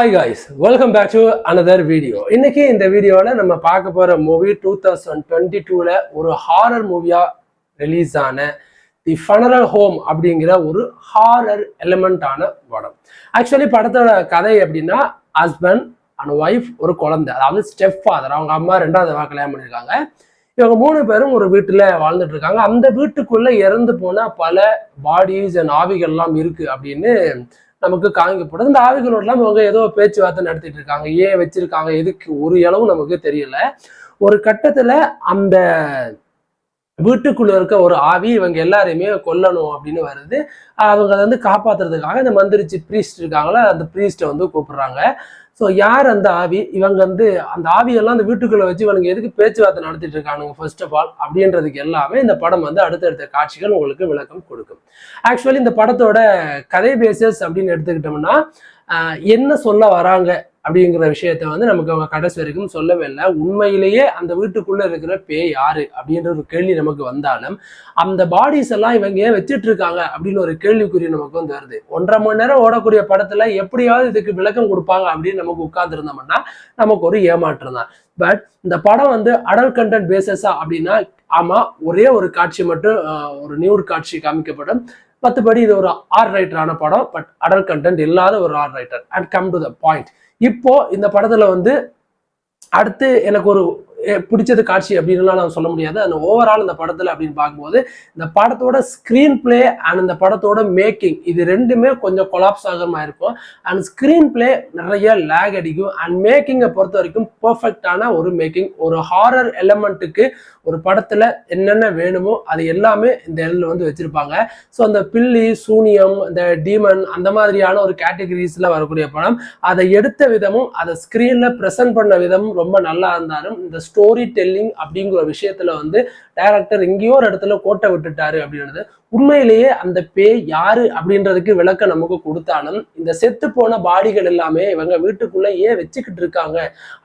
Hi guys, welcome back to another video. இன்னைக்கு இந்த வீடியோவில் நம்ம பார்க்க போகிற மூவி 2022 ஒரு ஹாரர் மூவியாக ரிலீஸ் ஆன தி ஃபனரல் ஹோம் அப்படிங்கிற ஒரு ஹாரர் எலிமெண்டான படம். ஆக்சுவலி படத்தோட கதை எப்படின்னா, ஹஸ்பண்ட் அண்ட் ஒய்ஃப், ஒரு குழந்தை, அதாவது ஸ்டெப் ஃபாதர், அவங்க அம்மா 2வது கல்யாணம் பண்ணியிருக்காங்க. இவங்க 3 பேரும் ஒரு வீட்டில் வாழ்ந்துட்டு இருக்காங்க. அந்த வீட்டுக்குள்ள இறந்து போன பல பாடிஸ் அண்ட் ஆவிகள்லாம் இருக்கு அப்படின்னு நமக்கு காமிக்கப்படுது. இந்த ஆவிகளோடலாம் இவங்க ஏதோ பேச்சுவார்த்தை நடத்திட்டு இருக்காங்க. ஏன் வச்சிருக்காங்க, எதுக்கு, ஒரு அளவு நமக்கு தெரியல. ஒரு கட்டத்துல அந்த வீட்டுக்குள்ள இருக்க ஒரு ஆவி இவங்க எல்லாரையுமே கொல்லணும் அப்படின்னு வருது. அவங்க அதை காப்பாத்துறதுக்காக இந்த மந்திரிச்சு ப்ரீஸ்ட் இருக்காங்களா, அந்த ப்ரீஸ்ட்டை கூப்பிடுறாங்க. ஸோ யார் அந்த ஆவி, இவங்க அந்த ஆவியெல்லாம் அந்த வீட்டுக்குள்ள வச்சு இவனுக்கு எதுக்கு பேச்சுவார்த்தை நடத்திட்டு இருக்கானுங்க ஃபர்ஸ்ட் ஆஃப் ஆல் அப்படின்றதுக்கு எல்லாமே இந்த படம் அடுத்தடுத்த காட்சிகள் உங்களுக்கு விளக்கம் கொடுக்கும். ஆக்சுவலி இந்த படத்தோட கதை பேசஸ் அப்படின்னு எடுத்துக்கிட்டோம்னா, என்ன சொல்ல வராங்க அப்படிங்கிற விஷயத்த நமக்கு அவங்க கடைசி வரைக்கும் சொல்லவே இல்லை. உண்மையிலேயே அந்த வீட்டுக்குள்ள இருக்கிற பேய் யாரு அப்படின்ற ஒரு கேள்வி நமக்கு வந்தாலும், அந்த பாடிஸ் எல்லாம் இவங்க ஏன் வச்சுட்டு இருக்காங்க அப்படின்னு ஒரு கேள்விக்குறி நமக்கு வருது. 1.5 மணி நேரம் ஓடக்கூடிய படத்துல எப்படியாவது இதுக்கு விளக்கம் கொடுப்பாங்க அப்படின்னு நமக்கு உட்கார்ந்து இருந்தோம்னா நமக்கு ஒரு ஏமாற்றம் தான். பட் இந்த படம் அடல்ட் கண்டென்ட் பேசஸா அப்படின்னா, ஆமா, ஒரே ஒரு காட்சி மட்டும் ஒரு நியூட் காட்சி காமிக்கப்படும். மற்றபடி இது ஒரு ஆர் ரைட்டரான படம், பட் அடல்ட் கண்டென்ட் இல்லாத ஒரு R rated. And come to the point. இப்போ இந்த படத்துல அடுத்து எனக்கு ஒரு பிடிச்சது காட்சி அப்படின்லாம் நான் சொல்ல முடியாது. அந்த ஓவரால் இந்த படத்துல அப்படின்னு பார்க்கும்போது, இந்த படத்தோட ஸ்கிரீன் பிளே அண்ட் இந்த படத்தோட மேக்கிங், இது ரெண்டுமே கொஞ்சம் கொலாப்ஸ் ஆகிற மாதிரி இருக்கும். அண்ட் ஸ்கிரீன் பிளே நிறைய லேக் அடிக்கும். அண்ட் மேக்கிங்கை பொறுத்த வரைக்கும் பர்ஃபெக்டான ஒரு மேக்கிங். ஒரு ஹாரர் எலமெண்ட்டுக்கு ஒரு படத்துல என்னென்ன வேணுமோ அது எல்லாமே இந்த இடத்துல வச்சிருப்பாங்க. ஸோ அந்த பில்லி, சூனியம், இந்த டீமன், அந்த மாதிரியான ஒரு கேட்டகரிஸ்ல வரக்கூடிய படம், அதை எடுத்த விதமும் அதை ஸ்கிரீன்ல ப்ரெசென்ட் பண்ண விதமும் ரொம்ப நல்லா இருந்தாலும், இந்த ஸ்டோரி டெல்லிங் அப்படிங்கிற விஷயத்துல டைரக்டர் எங்கேயோ ஒரு இடத்துல கோட்டை விட்டுட்டாரு அப்படின்றது. உண்மையிலேயே அந்த பேய் யாரு அப்படின்றதுக்கு விளக்கம் நமக்கு கொடுத்தாலும், இந்த செத்து போன பாடிகள் எல்லாமே இவங்க வீட்டுக்குள்ள ஏன் வச்சுக்கிட்டு இருக்காங்க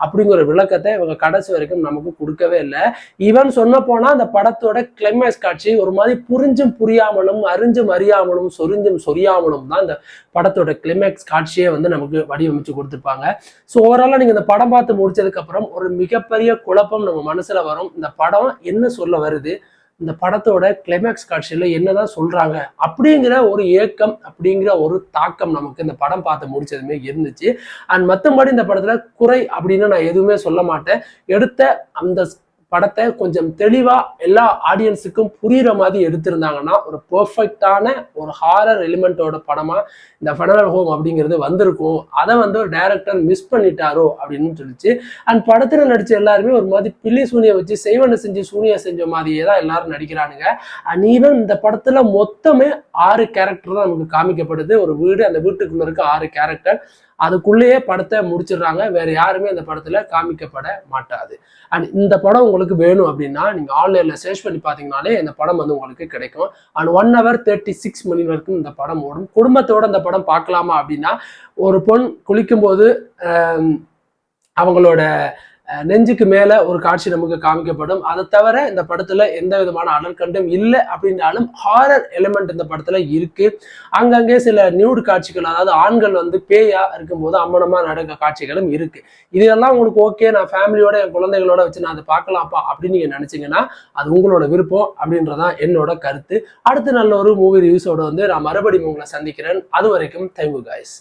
அப்படிங்கிற விளக்கத்தை இவங்க கடைசி வரைக்கும் நமக்கு கொடுக்கவே இல்லை. ஈவன் சொன்ன போனா அந்த படத்தோட கிளைமேக்ஸ் காட்சி ஒரு மாதிரி புரிஞ்சும் புரியாமலும், அறிஞ்சும் அறியாமலும், சொரிஞ்சும் சொரியாமலும் தான் இந்த படத்தோட கிளைமேக்ஸ் காட்சியே நமக்கு வடிவமைச்சு கொடுத்துருப்பாங்க. ஸோ ஓவராலா நீங்க இந்த படம் பார்த்து முடிச்சதுக்கு அப்புறம் ஒரு மிகப்பெரிய குழப்பம் நம்ம மனசுல வரும். இந்த படம் என்ன சொல்ல வருது, இந்த படத்தோட கிளைமேக்ஸ் காட்சியில என்னதான் சொல்றாங்க அப்படிங்கிற ஒரு ஏக்கம், அப்படிங்கிற ஒரு தாக்கம் நமக்கு இந்த படம் பார்த்து முடிச்சதுமே இருந்துச்சு. அண்ட் மற்றபடி இந்த படத்துல குறை அப்படின்னு நான் எதுவுமே சொல்ல மாட்டேன். எடுத்த அந்த படத்தை கொஞ்சம் தெளிவா எல்லா ஆடியன்ஸுக்கும் புரியுற மாதிரி எடுத்திருந்தாங்கன்னா ஒரு பெர்ஃபெக்டான ஒரு ஹாரர் எலிமெண்டோட படமா இந்த ஃபனரல் ஹோம் அப்படிங்கிறது வந்திருக்கும். அதை ஒரு டைரக்டர் மிஸ் பண்ணிட்டாரோ அப்படின்னு சொல்லிச்சு. அண்ட் படத்துல நடிச்ச எல்லாருமே ஒரு மாதிரி பில்லி சூனியை வச்சு செய்வனை செஞ்சு சூனியா செஞ்ச மாதிரியே தான் எல்லாரும் நடிக்கிறானுங்க. அண்ட் ஈவன் இந்த படத்துல மொத்தமே 6 கேரக்டர் தான் நமக்கு காமிக்கப்படுது. ஒரு வீடு, அந்த வீட்டுக்குள்ள இருக்க 6 கேரக்டர், அதுக்குள்ளேயே படத்தை முடிச்சிடுறாங்க. வேற யாருமே அந்த படத்துல காமிக்கப்பட மாட்டாது. அண்ட் இந்த படம் உங்களுக்கு வேணும் அப்படின்னா நீங்க ஆன்லைன்ல சர்ச் பண்ணி பாத்தீங்கன்னாலே இந்த படம் உங்களுக்கு கிடைக்கும். அண்ட் 1 hour 36 minutes வரைக்கும் இந்த படம் ஓடும். குடும்பத்தோட இந்த படம் பார்க்கலாமா அப்படின்னா, ஒரு பொண் குளிக்கும் போது அவங்களோட நெஞ்சுக்கு மேல ஒரு காட்சி நமக்கு காமிக்கப்படும். அதை தவிர இந்த படத்துல எந்த விதமான அடல்ட் கண்டென்ட் இல்லை அப்படின்னாலும் ஹாரர் எலிமெண்ட் இந்த படத்துல இருக்கு. அங்கங்கே சில நியூட் காட்சிகள், அதாவது ஆண்கள் பேயா இருக்கும்போது அம்மனமா நடக்க காட்சிகளும் இருக்கு. இதெல்லாம் உங்களுக்கு ஓகே, நான் ஃபேமிலியோட என் குழந்தைகளோட வச்சு நான் அதை பார்க்கலாம்ப்பா அப்படின்னு நீங்க நினைச்சீங்கன்னா அது உங்களோட விருப்பம் அப்படின்றதான் என்னோட கருத்து. அடுத்து நல்ல ஒரு மூவி ரிவ்யூஸோட நான் மறுபடியும் உங்களை சந்திக்கிறேன். அது வரைக்கும் தேங்க்யூ காய்ஸ்.